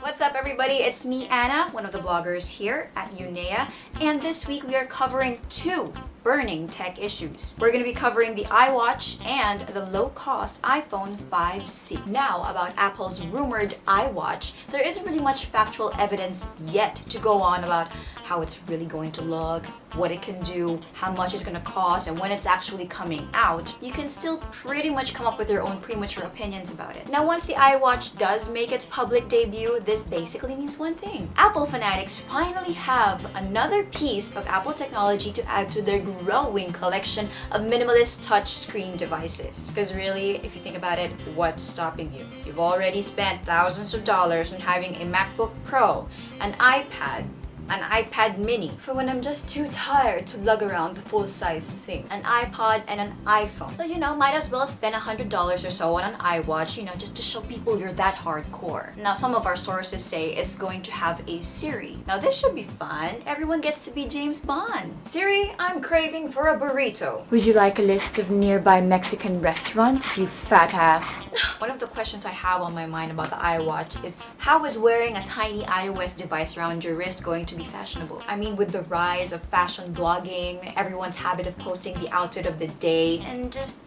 What's up everybody, it's me Anna, one of the bloggers here at UNIEA, and this week we are covering two burning tech issues. We're going to be covering the iWatch and the low-cost iPhone 5C. Now, about Apple's rumored iWatch, there isn't really much factual evidence yet to go on about how it's really going to look, what it can do, how much it's going to cost, and when it's actually coming out. You can still pretty much come up with your own premature opinions about it. Now, once the iWatch does make its public debut, this basically means one thing. Apple fanatics finally have another piece of Apple technology to add to their growing collection of minimalist touchscreen devices. Because really, if you think about it, what's stopping you? You've already spent thousands of dollars on having a MacBook Pro, an iPad, an iPad mini for when I'm just too tired to lug around the full-size thing, an iPod and an iPhone. So might as well spend $100 or so on an iWatch, just to show people you're that hardcore. Now, some of our sources say it's going to have a Siri. Now, this should be fun. Everyone gets to be James Bond. Siri, I'm craving for a burrito. Would you like a list of nearby Mexican restaurants, you fat ass? One of the questions I have on my mind about the iWatch is, how is wearing a tiny iOS device around your wrist going to be fashionable? I mean, with the rise of fashion blogging, everyone's habit of posting the outfit of the day, and just,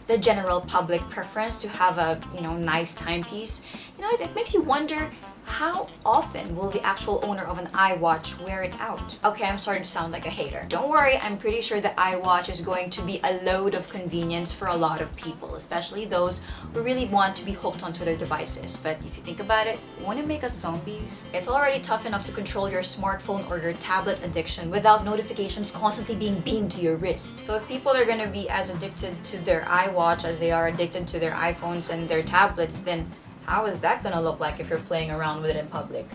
the general public preference to have a, nice timepiece, it makes you wonder, how often will the actual owner of an iWatch wear it out? Okay, I'm starting to sound like a hater. Don't worry, I'm pretty sure the iWatch is going to be a load of convenience for a lot of people, especially those who really want to be hooked onto their devices. But if you think about it, won't it make us zombies? It's already tough enough to control your smartphone or your tablet addiction without notifications constantly being beamed to your wrist. So if people are going to be as addicted to their iWatch as they are addicted to their iPhones and their tablets, then how is that gonna look like if you're playing around with it in public?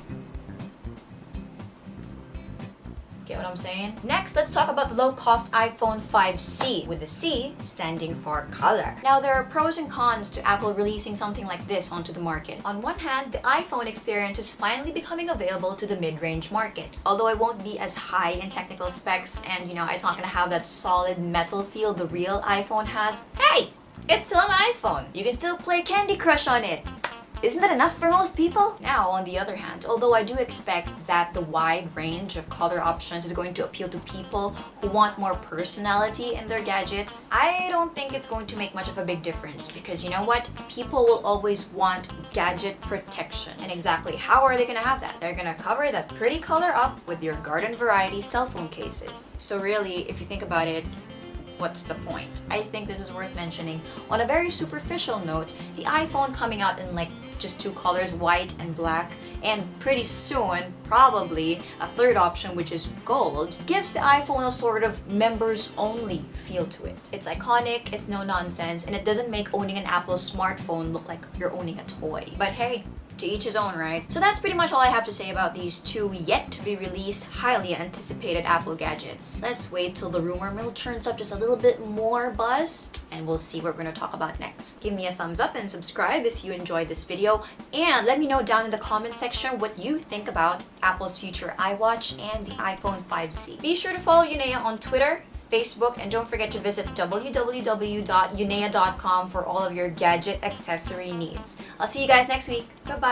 Get what I'm saying? Next, let's talk about the low-cost iPhone 5C, with the C standing for color. Now, there are pros and cons to Apple releasing something like this onto the market. On one hand, the iPhone experience is finally becoming available to the mid-range market. Although it won't be as high in technical specs and, it's not gonna have that solid metal feel the real iPhone has. Hey! It's still an iPhone! You can still play Candy Crush on it! Isn't that enough for most people? Now, on the other hand, although I do expect that the wide range of color options is going to appeal to people who want more personality in their gadgets, I don't think it's going to make much of a big difference because you know what? People will always want gadget protection. And exactly how are they going to have that? They're going to cover that pretty color up with your garden variety cell phone cases. So really, if you think about it, what's the point? I think this is worth mentioning. On a very superficial note, the iPhone coming out in just two colors, white and black, and pretty soon, probably, a third option, which is gold, gives the iPhone a sort of members-only feel to it. It's iconic, it's no nonsense, and it doesn't make owning an Apple smartphone look like you're owning a toy. But hey, to each his own, right? So that's pretty much all I have to say about these two yet to be released, highly anticipated Apple gadgets. Let's wait till the rumor mill churns up just a little bit more buzz, and we'll see what we're gonna talk about next. Give me a thumbs up and subscribe if you enjoyed this video, and let me know down in the comment section what you think about Apple's future iWatch and the iPhone 5C. Be sure to follow UNIEA on Twitter, Facebook, and don't forget to visit www.uniea.com for all of your gadget accessory needs. I'll see you guys next week. Goodbye.